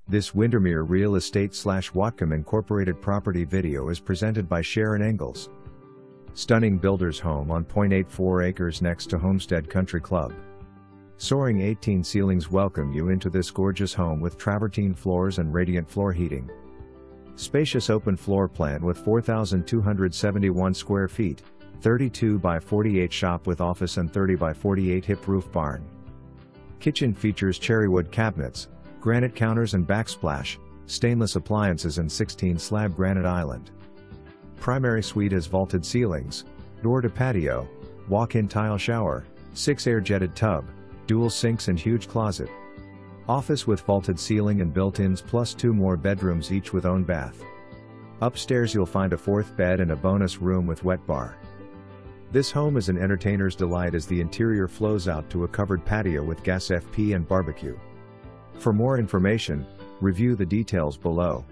This Windermere Real Estate / Whatcom Incorporated property video is presented by Sharon Ingalls. Stunning builder's home on 0.84 acres next to Homestead Country Club. Soaring 18 ceilings welcome you into this gorgeous home with travertine floors and radiant floor heating. Spacious open floor plan with 4,271 square feet, 32 by 48 shop with office and 30 by 48 hip roof barn. Kitchen features cherrywood cabinets, granite counters and backsplash, stainless appliances and 16 slab granite island. Primary suite has vaulted ceilings, door to patio, walk-in tile shower, 6 air-jetted tub, dual sinks and huge closet. Office with vaulted ceiling and built-ins plus 2 more bedrooms each with own bath. Upstairs you'll find a 4th bed and a bonus room with wet bar. This home is an entertainer's delight as the interior flows out to a covered patio with gas FP and barbecue. For more information, review the details below.